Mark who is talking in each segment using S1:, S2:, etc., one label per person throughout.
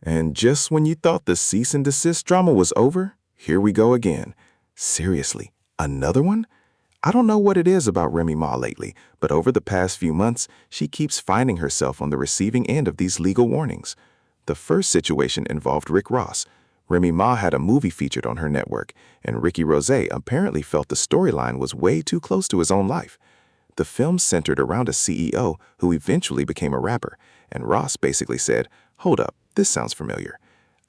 S1: And just when you thought the cease and desist drama was over, here we go again. Seriously, another one? I don't know what it is about Remy Ma lately, but over the past few months, she keeps finding herself on the receiving end of these legal warnings. The first situation involved Rick Ross. Remy Ma had a movie featured on her network, and Ricky Rose apparently felt the storyline was way too close to his own life. The film centered around a CEO who eventually became a rapper, and Ross basically said, "Hold up, this sounds familiar."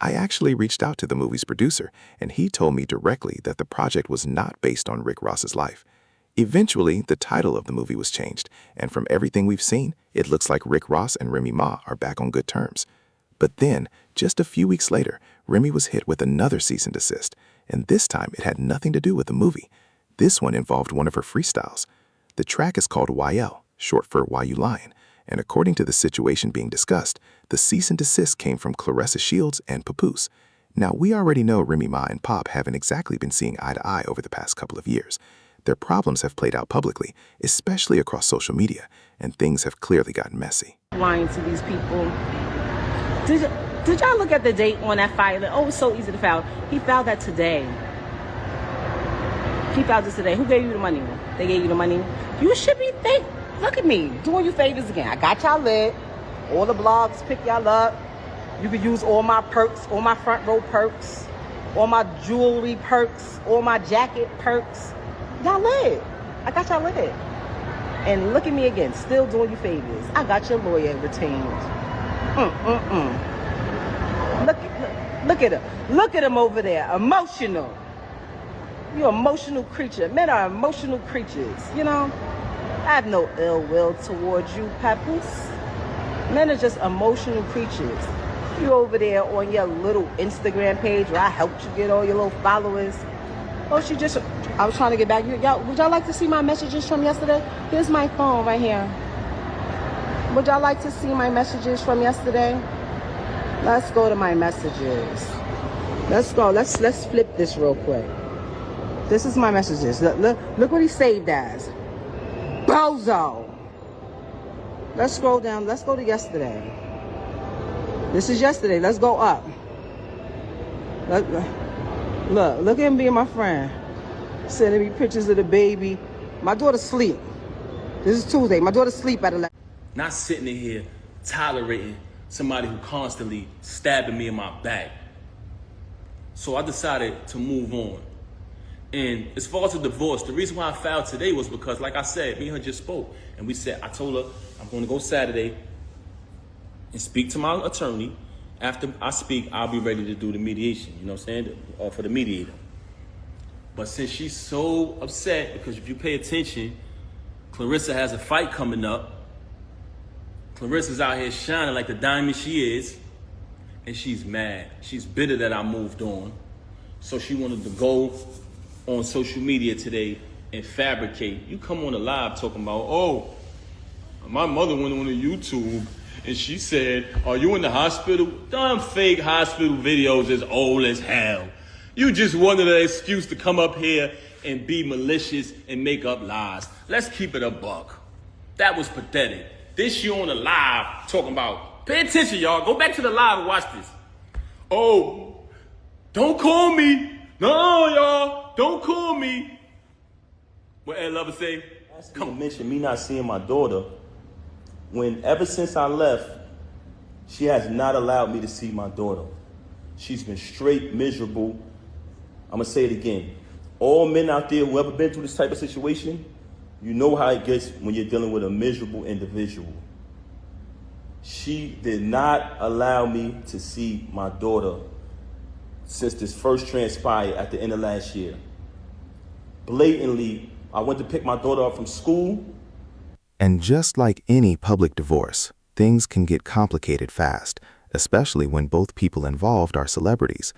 S1: I actually reached out to the movie's producer, and he told me directly that the project was not based on Rick Ross's life. Eventually, the title of the movie was changed, and from everything we've seen, it looks like Rick Ross and Remy Ma are back on good terms. But then, just a few weeks later, Remy was hit with another cease and desist, and this time it had nothing to do with the movie. This one involved one of her freestyles. The track is called Y.L, short for Why You Lying, and according to the situation being discussed, the cease and desist came from Claressa Shields and Papoose. Now, we already know Remy Ma and Pop haven't exactly been seeing eye to eye over the past couple of years. Their problems have played out publicly, especially across social media, and things have clearly gotten messy.
S2: Lying to these people. Did y'all look at the date on that filing? Oh, it's so easy to file. He filed that today. He filed this today. Who gave you the money? They gave you the money. You should be look at me, doing you favors again. I got y'all lit. All the blogs pick y'all up. You could use all my perks, all my front row perks, all my jewelry perks, all my jacket perks. Y'all lit. I got y'all lit. And look at me again, still doing you favors. I got your lawyer retained. Look at him. Look at him over there. Emotional. You're an emotional creature. Men are emotional creatures, you know? I have no ill will towards you, Papoose. Men are just emotional creatures. You over there on your little Instagram page where I helped you get all your little followers. Oh, I was trying to get back. Would y'all like to see my messages from yesterday? Here's my phone right here. Would y'all like to see my messages from yesterday? Let's go to my messages. Let's go. Let's flip this real quick. This is my messages. Look what he saved as. Bozo. Let's scroll down. Let's go to yesterday. This is yesterday. Let's go up. Look at him being my friend. Sending me pictures of the baby. My daughter's asleep. This is Tuesday. My daughter's asleep at 11.
S3: Not sitting in here tolerating somebody who constantly stabbing me in my back. So I decided to move on. And as far as the divorce, the reason why I filed today was because, like I said, me and her just spoke. And I told her, I'm going to go Saturday and speak to my attorney. After I speak, I'll be ready to do the mediation, you know what I'm saying, for the mediator. But since she's so upset, because if you pay attention, Claressa has a fight coming up. Claressa's out here shining like the diamond she is, and she's mad. She's bitter that I moved on. So she wanted to go on social media today and fabricate. You come on a live talking about, oh, my mother went on to YouTube and she said, are you in the hospital? Damn fake hospital videos is old as hell. You just wanted an excuse to come up here and be malicious and make up lies. Let's keep it a buck. That was pathetic. This you on the live talking about, pay attention, y'all. Go back to the live and watch this. Oh, don't call me. No, y'all, don't call me. What Ed Lover say?
S4: Come on. Mention me not seeing my daughter. When ever since I left, she has not allowed me to see my daughter. She's been straight miserable. I'm gonna say it again. All men out there who ever been through this type of situation, you know how it gets when you're dealing with a miserable individual. She did not allow me to see my daughter since this first transpired at the end of last year. Blatantly, I went to pick my daughter up from school.
S1: And just like any public divorce, things can get complicated fast, especially when both people involved are celebrities.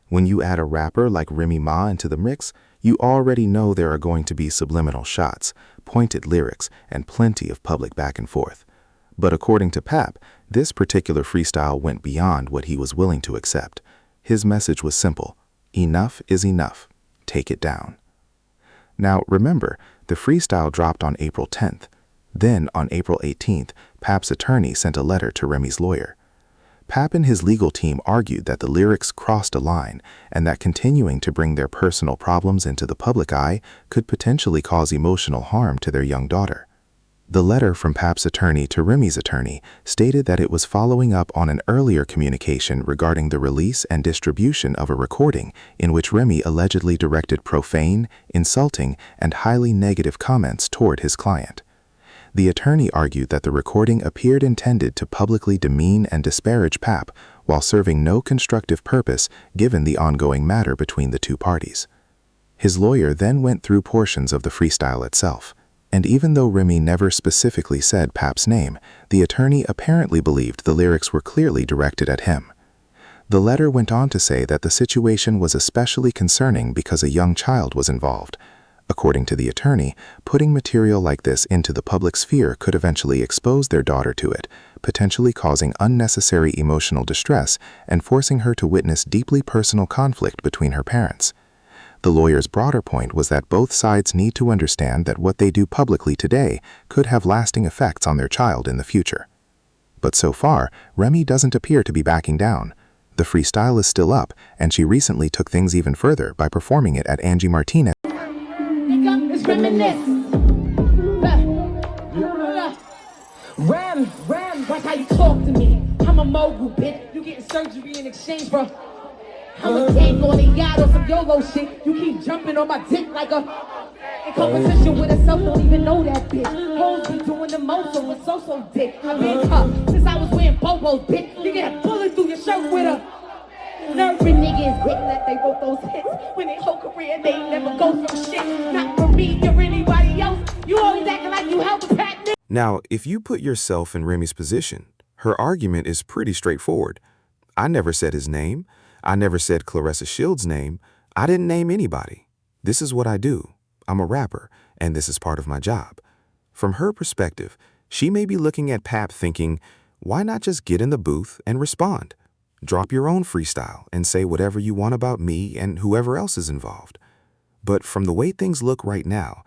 S1: When you add a rapper like Remy Ma into the mix, you already know there are going to be subliminal shots, pointed lyrics, and plenty of public back and forth. But according to Pap, this particular freestyle went beyond what he was willing to accept. His message was simple: enough is enough. Take it down. Now remember, the freestyle dropped on April 10th. Then on April 18th, Pap's attorney sent a letter to Remy's lawyer. Pap and his legal team argued that the lyrics crossed a line and that continuing to bring their personal problems into the public eye could potentially cause emotional harm to their young daughter. The letter from Pap's attorney to Remy's attorney stated that it was following up on an earlier communication regarding the release and distribution of a recording in which Remy allegedly directed profane, insulting, and highly negative comments toward his client. The attorney argued that the recording appeared intended to publicly demean and disparage Pap while serving no constructive purpose given the ongoing matter between the two parties. His lawyer then went through portions of the freestyle itself, and even though Remy never specifically said Pap's name, the attorney apparently believed the lyrics were clearly directed at him. The letter went on to say that the situation was especially concerning because a young child was involved. According to the attorney, putting material like this into the public sphere could eventually expose their daughter to it, potentially causing unnecessary emotional distress and forcing her to witness deeply personal conflict between her parents. The lawyer's broader point was that both sides need to understand that what they do publicly today could have lasting effects on their child in the future. But so far, Remy doesn't appear to be backing down. The freestyle is still up, and she recently took things even further by performing it at Angie Martinez.
S5: Ram, watch how you talk to me. I'm a mogul, bitch. You getting surgery in exchange for. I'm a tank on a yacht or some YOLO shit. You keep jumping on my dick like a. In competition with herself, don't even know that bitch. Hoes be doing the most on a so dick. I've been cut since I was wearing bobos, bitch. You get a bullet through your shirt with a. Nerving niggas written that they wrote those hits when their whole career they never go from shit. Not for me or anybody else. You always acting like you help a pat nigga.
S1: Now, if you put yourself in Remy's position, her argument is pretty straightforward. I never said his name. I never said Claressa Shields' name. I didn't name anybody. This is what I do. I'm a rapper, and this is part of my job. From her perspective, she may be looking at Pap thinking, why not just get in the booth and respond? Drop your own freestyle and say whatever you want about me and whoever else is involved. But from the way things look right now,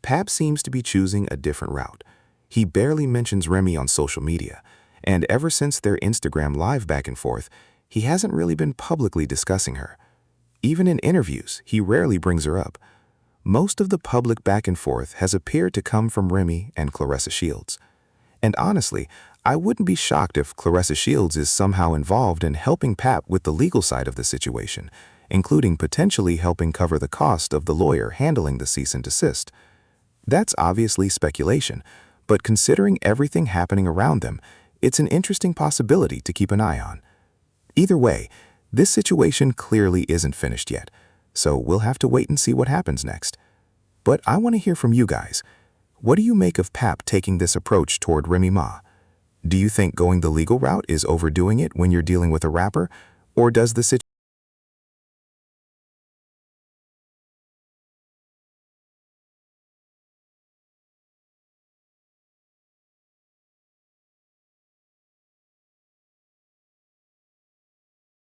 S1: Pap seems to be choosing a different route. He barely mentions Remy on social media, and ever since their Instagram live back and forth, he hasn't really been publicly discussing her. Even in interviews, he rarely brings her up. Most of the public back and forth has appeared to come from Remy and Claressa Shields. And honestly, I wouldn't be shocked if Claressa Shields is somehow involved in helping Pap with the legal side of the situation, including potentially helping cover the cost of the lawyer handling the cease and desist. That's obviously speculation, but considering everything happening around them, it's an interesting possibility to keep an eye on. Either way, this situation clearly isn't finished yet, so we'll have to wait and see what happens next. But I want to hear from you guys. What do you make of Pap taking this approach toward Remy Ma? Do you think going the legal route is overdoing it when you're dealing with a rapper, or does the situation